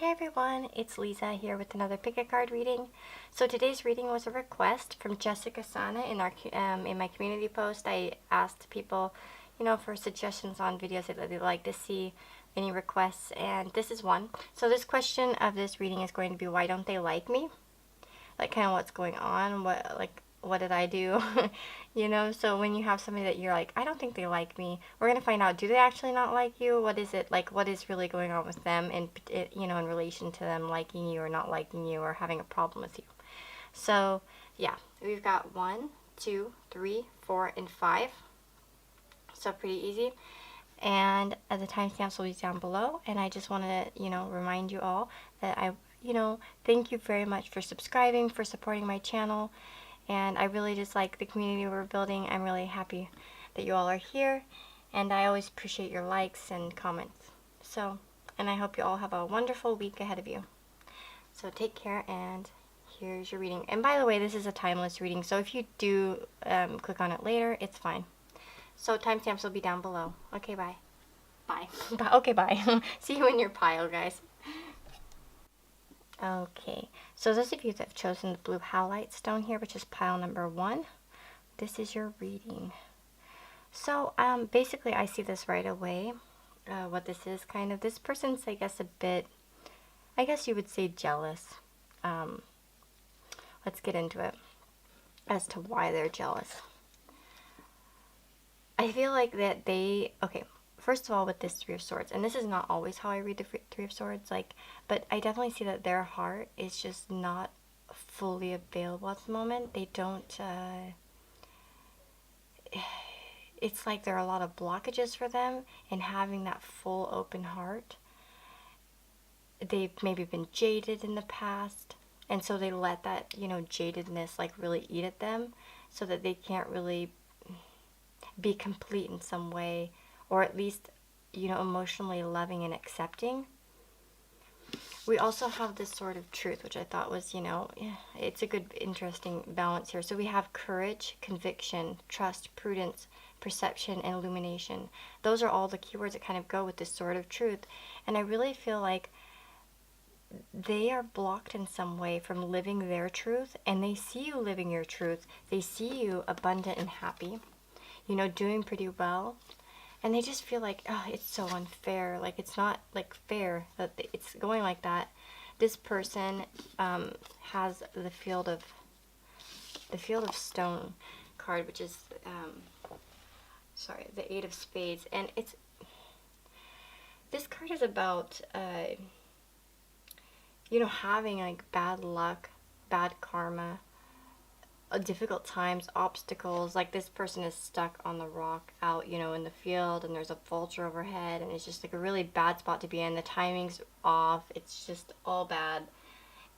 Hey everyone, it's Lisa here with another pick a card reading. So today's reading was a request from Jessica Sana in in my community post. I asked people, for suggestions on videos that they'd like to see, any requests, and this is one. So this question of this reading is going to be, why don't they like me? Like kind of what's going on, what did I do? So when you have somebody that you're like, I don't think they like me, we're going to find out, do they actually not like you? What is it like? What is really going on with them in relation to them liking you or not liking you or having a problem with you? So yeah, we've got 1, 2, 3, 4, and 5. So pretty easy. And the timestamps will be down below. And I just want to, remind you all that thank you very much for subscribing, for supporting my channel. And I really just like the community we're building. I'm really happy that you all are here. And I always appreciate your likes and comments. So, and I hope you all have a wonderful week ahead of you. So take care, and here's your reading. And by the way, this is a timeless reading. So if you do click on it later, it's fine. So timestamps will be down below. Okay, bye. Bye. Okay, bye. See you in your pile, guys. Okay, so those of you that have chosen the blue howlite stone here, which is pile number 1, this is your reading. So basically I see this right away, what this is kind of. This person's, I guess, a bit, I guess you would say, jealous. Let's get into it as to why they're jealous. I feel like that okay, first of all, with this Three of Swords, and this is not always how I read the Three of Swords, but I definitely see that their heart is just not fully available at the moment. They don't, it's like there are a lot of blockages for them in having that full open heart. They've maybe been jaded in the past, and so they let that, jadedness really eat at them, so that they can't really be complete in some way, or at least, emotionally loving and accepting. We also have this sort of truth, which I thought was, it's a good, interesting balance here. So we have courage, conviction, trust, prudence, perception, and illumination. Those are all the keywords that kind of go with this sort of truth. And I really feel like they are blocked in some way from living their truth, and they see you living your truth. They see you abundant and happy, doing pretty well. And they just feel like, oh, it's so unfair. Like, it's not, fair that it's going like that. This person has the Field of Stone card, which is, the 8 of Spades. And this card is about, having, bad luck, bad karma, difficult times, obstacles. Like, this person is stuck on the rock out, in the field, and there's a vulture overhead, and it's just a really bad spot to be in. The timing's off. It's just all bad.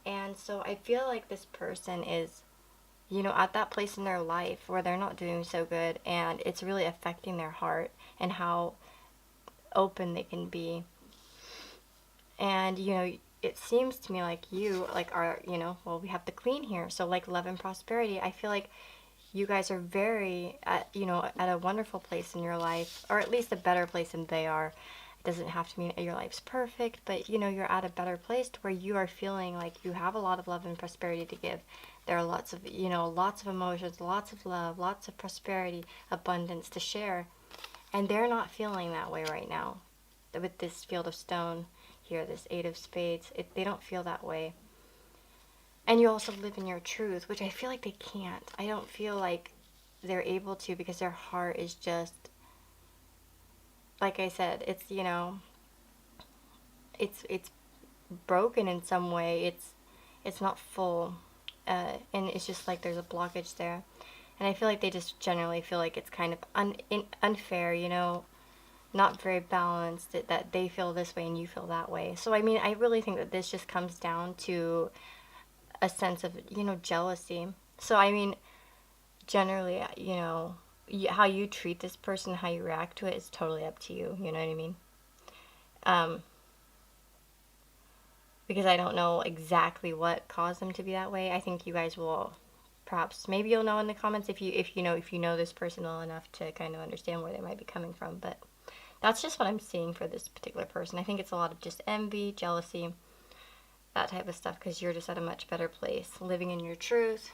And so I feel like this person is, at that place in their life where they're not doing so good, and it's really affecting their heart and how open they can be. And, it seems to me like you, are, we have the Queen here. So, love and prosperity, I feel like you guys are very, at a wonderful place in your life, or at least a better place than they are. It doesn't have to mean your life's perfect, but, you're at a better place to where you are feeling like you have a lot of love and prosperity to give. There are lots of, lots of emotions, lots of love, lots of prosperity, abundance to share. And they're not feeling that way right now with this Field of Stone here, this 8 of Spades. They don't feel that way. And you also live in your truth, which I feel like they can't. I don't feel like they're able to, because their heart is just, like I said, it's, it's broken in some way. It's not full, and it's just like there's a blockage there. And I feel like they just generally feel like it's kind of unfair, not very balanced, that they feel this way and you feel that way. So, I mean, I really think that this just comes down to a sense of, jealousy. So, I mean, generally, how you treat this person, how you react to it is totally up to you, you know what I mean? Because I don't know exactly what caused them to be that way. I think you guys will, perhaps, maybe you'll know in the comments if you know this person well enough to kind of understand where they might be coming from, but that's just what I'm seeing for this particular person. I think it's a lot of just envy, jealousy, that type of stuff, because you're just at a much better place, living in your truth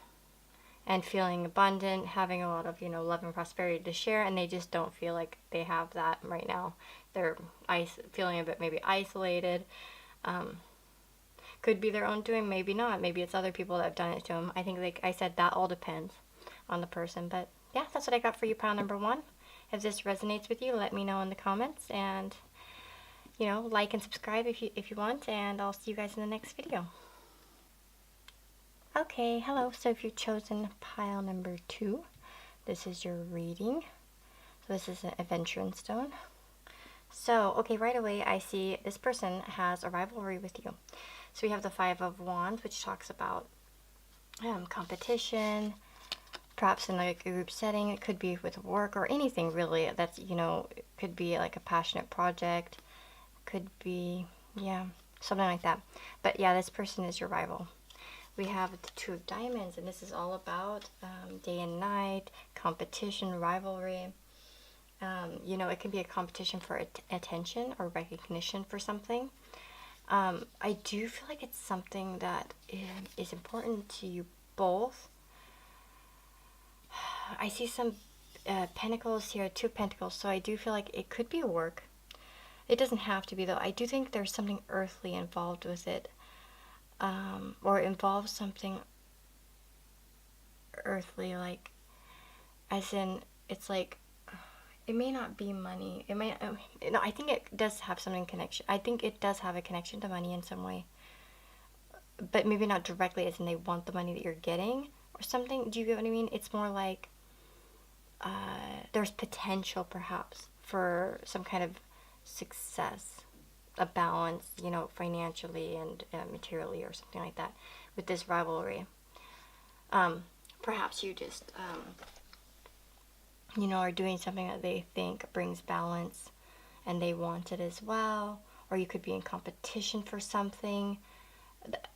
and feeling abundant, having a lot of, you know, love and prosperity to share, and they just don't feel like they have that right now. They're feeling a bit maybe isolated. Could be their own doing, maybe not. Maybe it's other people that have done it to them. I think, like I said, that all depends on the person. But yeah, that's what I got for you, pile number 1. If this resonates with you, let me know in the comments, and you know, like and subscribe if you want, and I'll see you guys in the next video. Okay, hello. So if you've chosen pile number 2, this is your reading. So this is an adventuring stone. So, okay, right away I see this person has a rivalry with you. So we have the 5 of Wands, which talks about competition, perhaps in like a group setting. It could be with work or anything really that's, you know, it could be like a passionate project. Could be, yeah, something like that. But yeah, this person is your rival. We have the 2 of Diamonds, and this is all about day and night, competition, rivalry. You know, it can be a competition for attention or recognition for something. I do feel like it's something that is important to you both. I see some pentacles here, 2 pentacles, so I do feel like it could be a work. It doesn't have to be, though. I do think there's something earthly involved with it, or involves something earthly, like, as in, it's like, it may not be money. It may, no, I think it does have something connection. I think it does have a connection to money in some way, but maybe not directly, as in they want the money that you're getting or something. Do you get what I mean? It's more like there's potential perhaps for some kind of success, a balance, you know, financially and materially or something like that with this rivalry. Perhaps you just you know, are doing something that they think brings balance and they want it as well, or you could be in competition for something.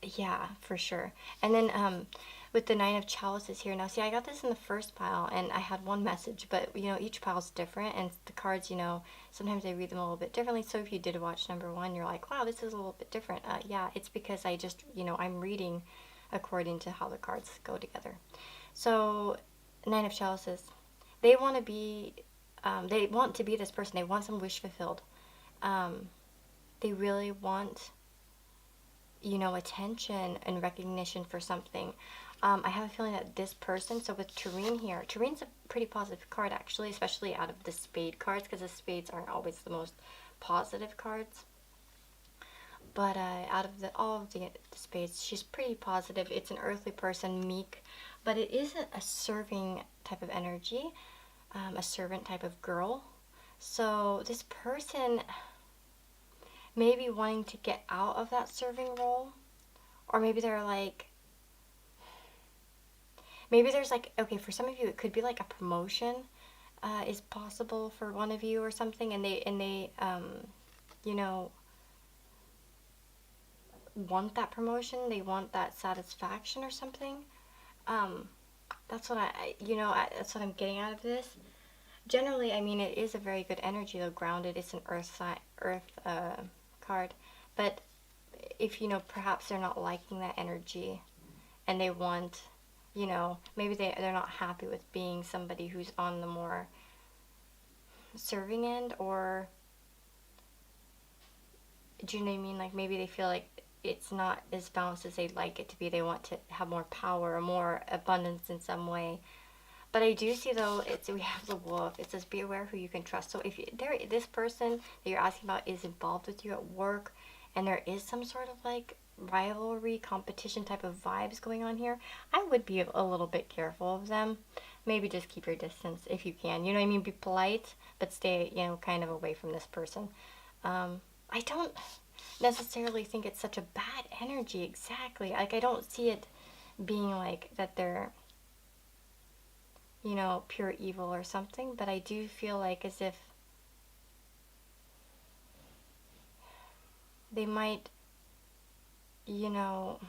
Yeah, for sure. And then with the 9 of Chalices here, now see, I got this in the first pile and I had one message, but you know, each pile's different, and the cards, you know, sometimes I read them a little bit differently. So if you did watch number 1, you're like, wow, this is a little bit different. Yeah, it's because I just, you know, I'm reading according to how the cards go together. So 9 of Chalices, they want to be this person. They want some wish fulfilled. They really want, you know, attention and recognition for something. I have a feeling that this person, so with Tureen here, Tureen's a pretty positive card actually, especially out of the spade cards, because the spades aren't always the most positive cards. But out of all of the spades, she's pretty positive. It's an earthly person, meek, but it is a serving type of energy, a servant type of girl. So this person may be wanting to get out of that serving role, or maybe they're like, maybe there's like, okay, for some of you it could be like a promotion is possible for one of you or something, and they you know, want that promotion, they want that satisfaction or something. That's what that's what I'm getting out of this. Generally, I mean, it is a very good energy, though, grounded. It's an earth card. But if, you know, perhaps they're not liking that energy and they want, you know, maybe they're not happy with being somebody who's on the more serving end, or do you know what I mean? Like, maybe they feel like it's not as balanced as they'd like it to be. They want to have more power or more abundance in some way. But I do see, though, we have the wolf. It says, be aware who you can trust. So if this person that you're asking about is involved with you at work, and there is some sort of like rivalry, competition type of vibes going on here, I would be a little bit careful of them. Maybe just keep your distance if you can. You know what I mean? Be polite, but stay, you know, kind of away from this person. I don't necessarily think it's such a bad energy exactly. Like, I don't see it being like that they're, you know, pure evil or something, but I do feel like as if they might, you know,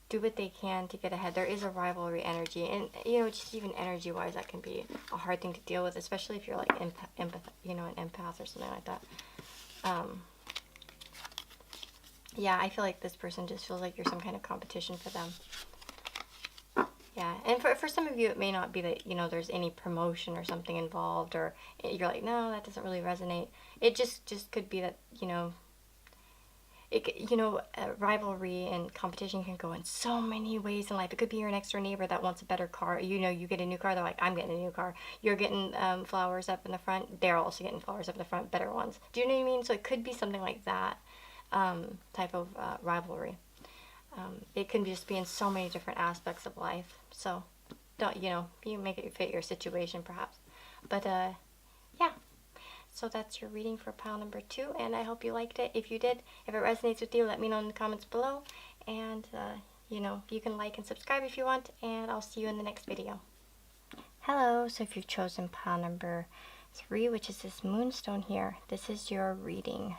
do what they can to get ahead. There is a rivalry energy, and, you know, just even energy-wise, that can be a hard thing to deal with, especially if you're like you know, an empath or something like that. Yeah, I feel like this person just feels like you're some kind of competition for them. Yeah, and for some of you, it may not be that, there's any promotion or something involved, or you're like, no, that doesn't really resonate. It just could be that, rivalry and competition can go in so many ways in life. It could be your next door neighbor that wants a better car. You get a new car, they're like, I'm getting a new car. You're getting flowers up in the front, they're also getting flowers up in the front, better ones. Do you know what I mean? So it could be something like that type of rivalry. It can just be in so many different aspects of life. So, don't you make it fit your situation perhaps. But yeah. So that's your reading for pile number 2, and I hope you liked it. If you did, if it resonates with you, let me know in the comments below. And you can like and subscribe if you want, and I'll see you in the next video. Hello. So if you've chosen pile number 3, which is this moonstone here, this is your reading.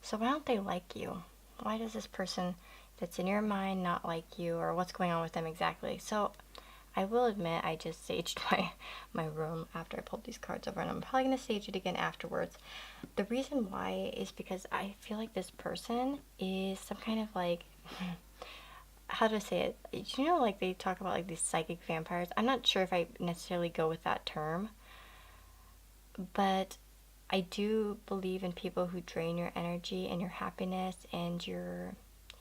So why don't they like you? Why does this person that's in your mind not like you, or what's going on with them exactly? So I will admit I just saged my room after I pulled these cards over, and I'm probably going to sage it again afterwards. The reason why is because I feel like this person is some kind of like, how to say it? Like they talk about like these psychic vampires. I'm not sure if I necessarily go with that term, but I do believe in people who drain your energy and your happiness and your,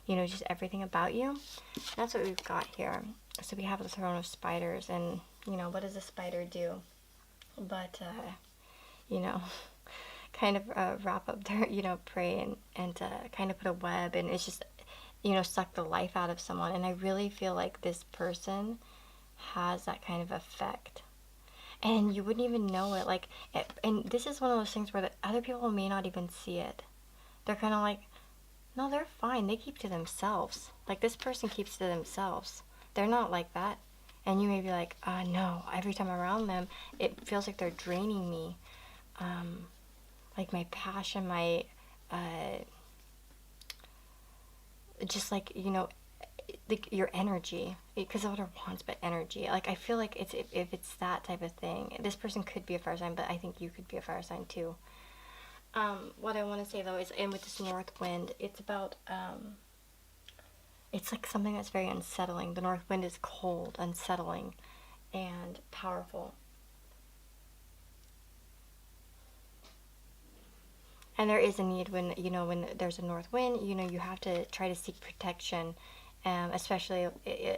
just everything about you. And that's what we've got here. So we have the throne of spiders, and, what does a spider do? But, kind of wrap up their, prey and kind of put a web, and it's just, suck the life out of someone. And I really feel like this person has that kind of effect. And you wouldn't even know it. Like, and this is one of those things where the other people may not even see it. They're kind of like, no, they're fine. They keep to themselves. Like, this person keeps to themselves. They're not like that. And you may be like, no, every time I'm around them, it feels like they're draining me. Like my passion, my, just like, like your energy, because of what it wants, but energy. Like, I feel like if it's that type of thing, this person could be a fire sign, but I think you could be a fire sign too. What I want to say though is, and with this north wind, it's about, it's like something that's very unsettling. The north wind is cold, unsettling, and powerful. And there is a need when, when there's a north wind, you have to try to seek protection, especially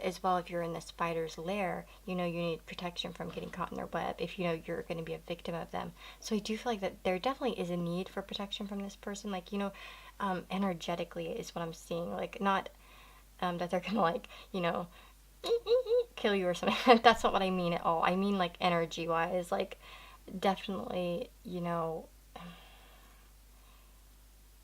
as well if you're in the spider's lair, you need protection from getting caught in their web if you're going to be a victim of them. So I do feel like that there definitely is a need for protection from this person, like, energetically is what I'm seeing, like, not that they're going to, like, kill you or something. That's not what I mean at all. I mean, like, energy-wise, like, definitely,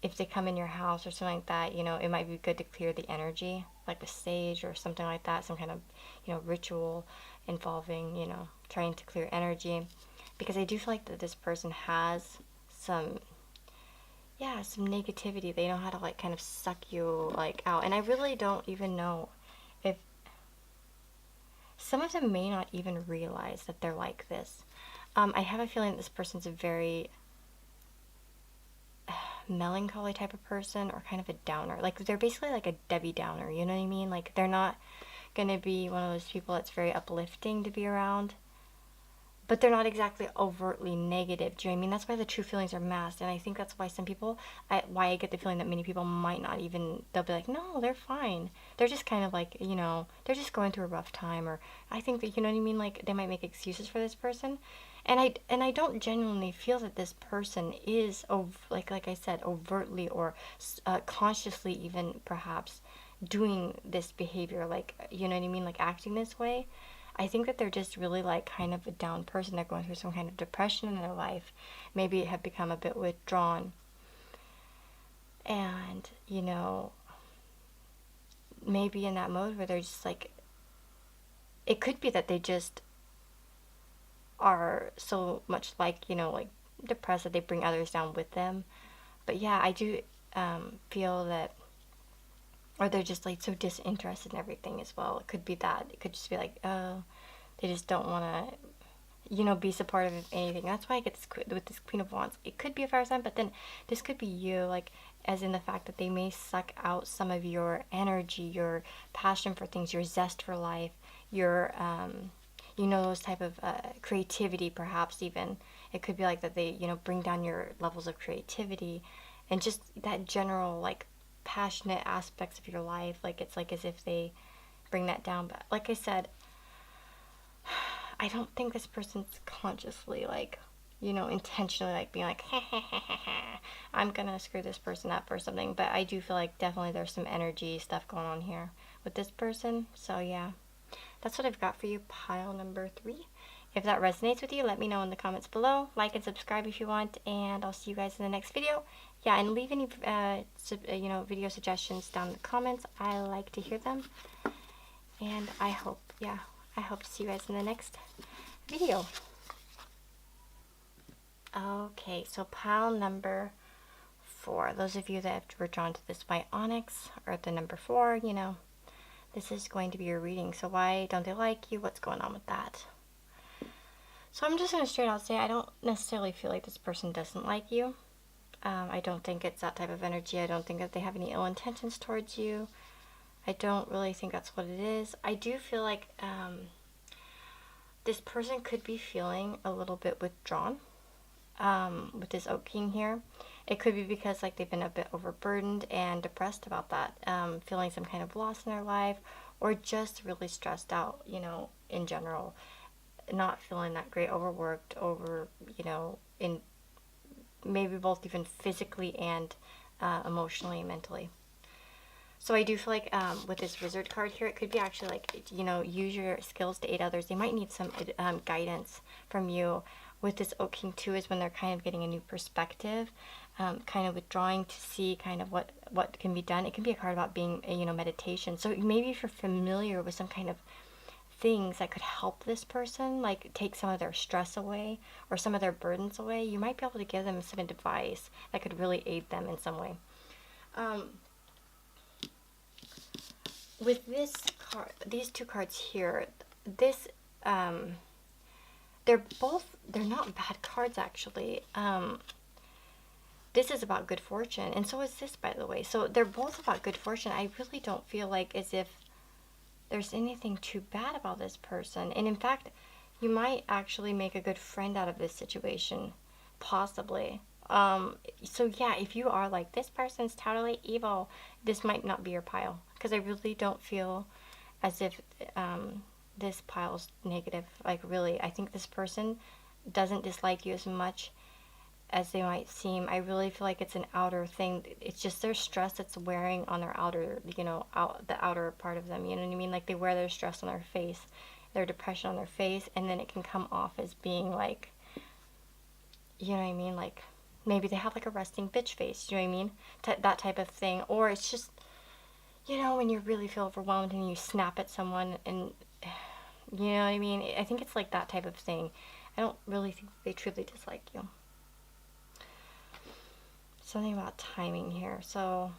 if they come in your house or something like that, it might be good to clear the energy, like with sage or something like that, some kind of, ritual involving, trying to clear energy. Because I do feel like that this person has some negativity. They know how to, like, kind of suck you, like, out. And I really don't even know if some of them may not even realize that they're like this. I have a feeling that this person's a very melancholy type of person, or kind of a downer. Like, they're basically like a Debbie Downer, you know what I mean? Like, they're not gonna be one of those people that's very uplifting to be around, but they're not exactly overtly negative. Do you know what I mean? That's why the true feelings are masked, and I think that's why some people, why I get the feeling that many people might not even, they'll be like, no, they're fine. They're just kind of like, they're just going through a rough time, or I think that, you know what I mean? Like, they might make excuses for this person. And I don't genuinely feel that this person is, like I said, overtly or consciously even perhaps doing this behavior, like, you know what I mean, like acting this way. I think that they're just really, like, kind of a down person. They're going through some kind of depression in their life. Maybe have become a bit withdrawn. And, maybe in that mode where they're just like, it could be that they just are so much like, like depressed that they bring others down with them. But yeah, I do feel that, or they're just like so disinterested in everything as well. It could be that. It could just be like, oh, they just don't want to, be supportive of anything. That's why I get this with this Queen of Wands. It could be a fire sign, but then this could be you. Like, as in the fact that they may suck out some of your energy, your passion for things, your zest for life, your those type of creativity, perhaps even. It could be like that they, bring down your levels of creativity and just that general, like, passionate aspects of your life. Like, it's like as if they bring that down. But like I said, I don't think this person's consciously, like, intentionally, like, being like, I'm gonna screw this person up or something. But I do feel like definitely there's some energy stuff going on here with this person. So yeah, that's what I've got for you, pile number 3. If that resonates with you, let me know in the comments below. Like and subscribe if you want, and I'll see you guys in the next video. Yeah, and leave any video suggestions down in the comments. I like to hear them, and I hope to see you guys in the next video. Okay, so pile number 4. Those of you that were drawn to this white onyx or the number 4, this is going to be your reading. So why don't they like you? What's going on with that? So I'm just going to straight out say I don't necessarily feel like this person doesn't like you. I don't think it's that type of energy. I don't think that they have any ill intentions towards you. I don't really think that's what it is. I do feel like this person could be feeling a little bit withdrawn with this Oak King here. It could be because, like, they've been a bit overburdened and depressed about that, feeling some kind of loss in their life, or just really stressed out, in general, not feeling that great, overworked, in maybe both even physically and emotionally and mentally. So I do feel like with this Wizard card here, it could be actually like, use your skills to aid others. They might need some guidance from you. With this Oak King too is when they're kind of getting a new perspective, kind of withdrawing to see kind of what can be done. It can be a card about being, meditation. So maybe if you're familiar with some kind of things that could help this person, like take some of their stress away or some of their burdens away, you might be able to give them some advice that could really aid them in some way. With this card, these 2 cards here, this they're not bad cards actually. This is about good fortune, and so is this, by the way. So they're both about good fortune. I really don't feel like as if there's anything too bad about this person. And in fact, you might actually make a good friend out of this situation, possibly. So yeah, if you are like, this person's totally evil, this might not be your pile, because I really don't feel as if this pile's negative. Like, really, I think this person doesn't dislike you as much as they might seem. I really feel like it's an outer thing. It's just their stress that's wearing on their outer, the outer part of them, you know what I mean? Like, they wear their stress on their face, their depression on their face, and then it can come off as being like, you know what I mean? Like, maybe they have like a resting bitch face, you know what I mean? That type of thing. Or it's just, when you really feel overwhelmed and you snap at someone and, you know what I mean? I think it's like that type of thing. I don't really think they truly dislike you. Something about timing here. So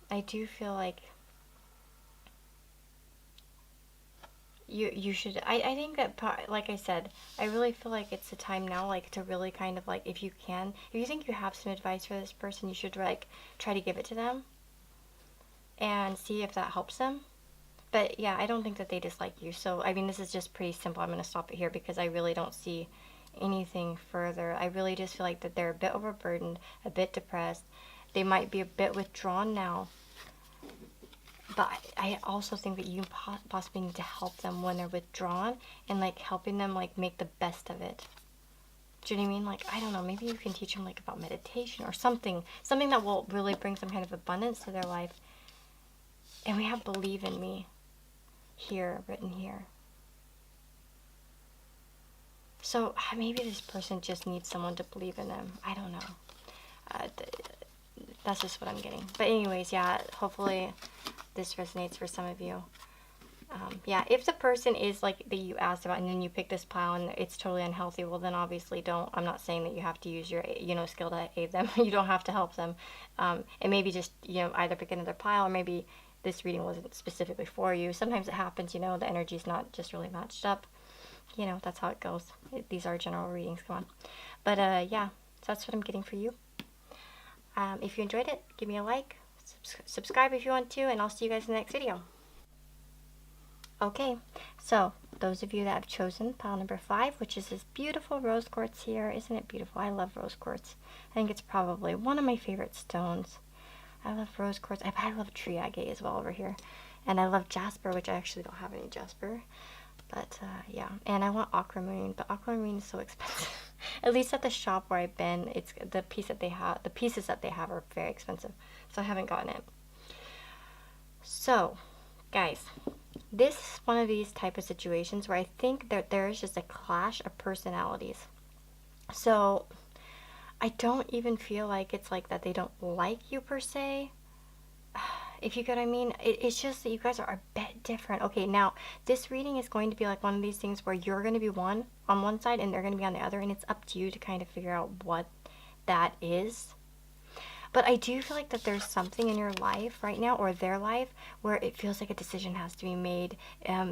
I do feel like you should, I think that, like I said, I really feel like it's the time now, like, to really kind of, like, if you think you have some advice for this person, you should, like, try to give it to them and see if that helps them. But yeah, I don't think that they dislike you. So I mean, this is just pretty simple. I'm going to stop it here because I really don't see anything further. I really just feel like that they're a bit overburdened, a bit depressed. They might be a bit withdrawn now. But I also think that you possibly need to help them when they're withdrawn and, like, helping them, like, make the best of it. Do you know what I mean? Like, I don't know, maybe you can teach them, like, about meditation or something that will really bring some kind of abundance to their life. And we have believe in me here, written here. So maybe this person just needs someone to believe in them. I don't know. That's just what I'm getting. But anyways, yeah, hopefully this resonates for some of you. Yeah, if the person is like that you asked about and then you pick this pile and it's totally unhealthy, well then obviously don't. I'm not saying that you have to use your skill to aid them. You don't have to help them. And maybe just either pick another pile, or maybe this reading wasn't specifically for you. Sometimes it happens, the energy's not just really matched up. That's how it goes. These are general readings, come on. But yeah, So that's what I'm getting for you. If you enjoyed it, give me a like, subscribe if you want to, and I'll see you guys in the next video. Okay, so those of you that have chosen pile number 5, which is this beautiful rose quartz here. Isn't it beautiful? I love rose quartz. I think it's probably one of my favorite stones. I love rose quartz. I love tree agate as well over here. And I love jasper, which I actually don't have any jasper. But yeah, and I want aquamarine, but aquamarine is so expensive. At least at the shop where I've been, it's the pieces that they have are very expensive. So I haven't gotten it. So, guys, this is one of these type of situations where I think that there is just a clash of personalities. So I don't even feel like it's like that they don't like you per se. If you get what I mean, it's just that you guys are a bit different. Okay, now this reading is going to be like one of these things where you're going to be on one side and they're going to be on the other, and it's up to you to kind of figure out what that is. But I do feel like that there's something in your life right now, or their life, where it feels like a decision has to be made.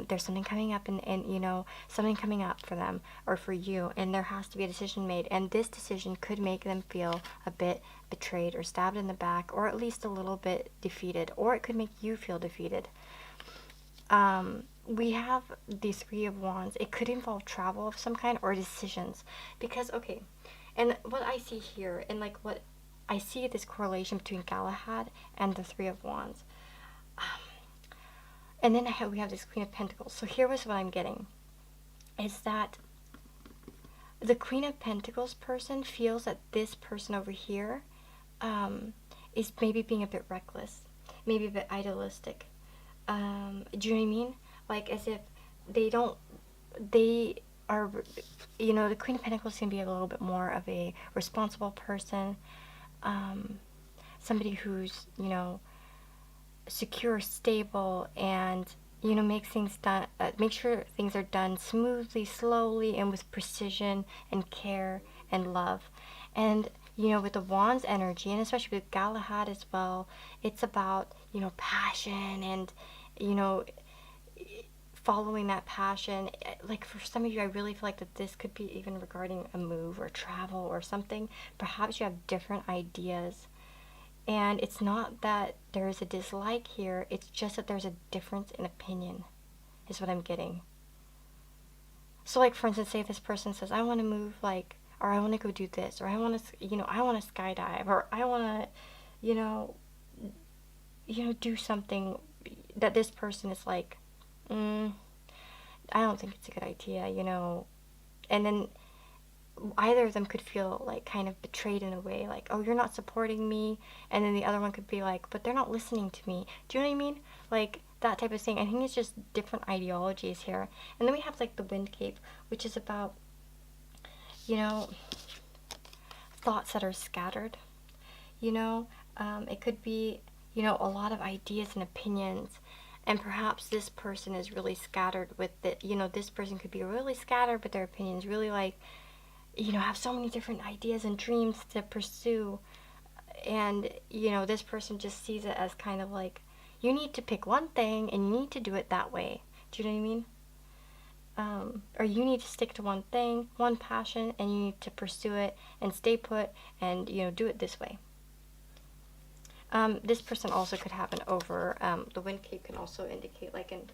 There's something coming up, and you know, something coming up for them or for you, and there has to be a decision made. And this decision could make them feel a bit betrayed or stabbed in the back, or at least a little bit defeated, or it could make you feel defeated. We have the 3 of Wands. It could involve travel of some kind or decisions, because okay, and what I see here, and like what I see this correlation between Galahad and the 3 of Wands. And then we have this Queen of Pentacles. So here was what I'm getting. Is that the Queen of Pentacles person feels that this person over here is maybe being a bit reckless. Maybe a bit idealistic. Do you know what I mean? Like as if they are, you know, the Queen of Pentacles can be a little bit more of a responsible person. Somebody who's, you know, secure, stable, and, you know, make sure things are done smoothly, slowly, and with precision and care and love. And, you know, with the Wands energy, and especially with Galahad as well, it's about, you know, passion and, you know, following that passion. Like for some of you, I really feel like that this could be even regarding a move or travel or something. Perhaps you have different ideas, and it's not that there is a dislike here, it's just that there's a difference in opinion is what I'm getting. So like for instance, say this person says, I want to move, like, or I want to go do this, or I want to, you know, I want to skydive, or I want to, you know, do something that this person is like, I don't think it's a good idea, you know. And then either of them could feel like kind of betrayed in a way, like, oh, you're not supporting me. And then the other one could be like, but they're not listening to me. Do you know what I mean? Like that type of thing. I think it's just different ideologies here. And then we have like the Wind Cape, which is about, you know, thoughts that are scattered. You know, it could be, you know, a lot of ideas and opinions. And perhaps this person is really scattered with it. You know, this person could be really scattered, but their opinions really, like, you know, have so many different ideas and dreams to pursue. And, you know, this person just sees it as kind of like, you need to pick one thing and you need to do it that way. Do you know what I mean? Or you need to stick to one thing, one passion, and you need to pursue it and stay put and, you know, do it this way. This person also could have the Wind Cape can also indicate like an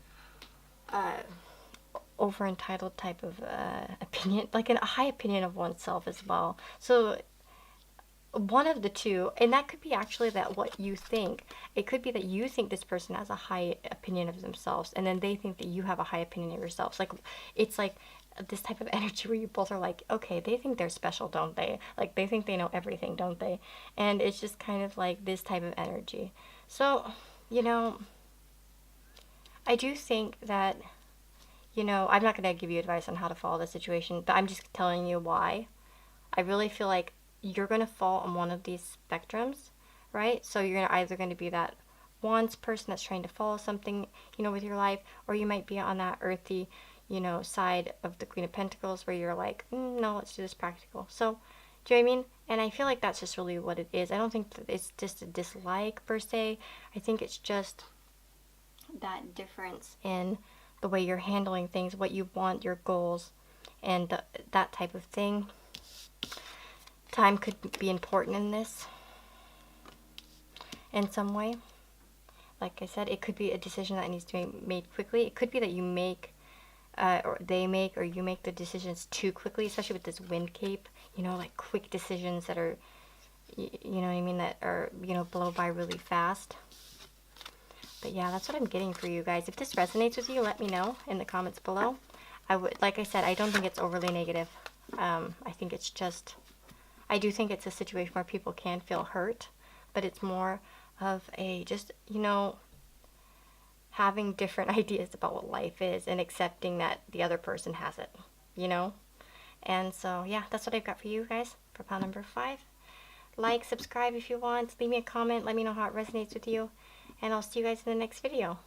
over-entitled type of opinion, like a high opinion of oneself as well. So one of the two, and that could be actually that what you think. It could be that you think this person has a high opinion of themselves, and then they think that you have a high opinion of yourselves. Like it's like this type of energy where you both are like, okay, they think they're special, don't they? Like they think they know everything, don't they? And it's just kind of like this type of energy. So, you know, I do think that, you know, I'm not going to give you advice on how to follow the situation, but I'm just telling you why. I really feel like you're going to fall on one of these spectrums, right? So you're either going to be that Wands person that's trying to follow something, you know, with your life, or you might be on that earthy, you know, side of the Queen of Pentacles where you're like, no, let's do this practical. So, do you know what I mean? And I feel like that's just really what it is. I don't think that it's just a dislike per se. I think it's just that difference in the way you're handling things, what you want, your goals, and that type of thing. Time could be important in this in some way. Like I said, it could be a decision that needs to be made quickly. It could be that you make, or they make, or you make the decisions too quickly, especially with this wind cape. You know, like quick decisions that are, you know what I mean, that are, you know, blow by really fast. But yeah, that's what I'm getting for you guys. If this resonates with you, let me know in the comments below. Like I said, I don't think it's overly negative. I think it's just, I do think it's a situation where people can feel hurt, but it's more of a just, you know, having different ideas about what life is and accepting that the other person has it, you know? And so, yeah, that's what I've got for you guys for pile number 5. Like, subscribe if you want, leave me a comment, let me know how it resonates with you, and I'll see you guys in the next video.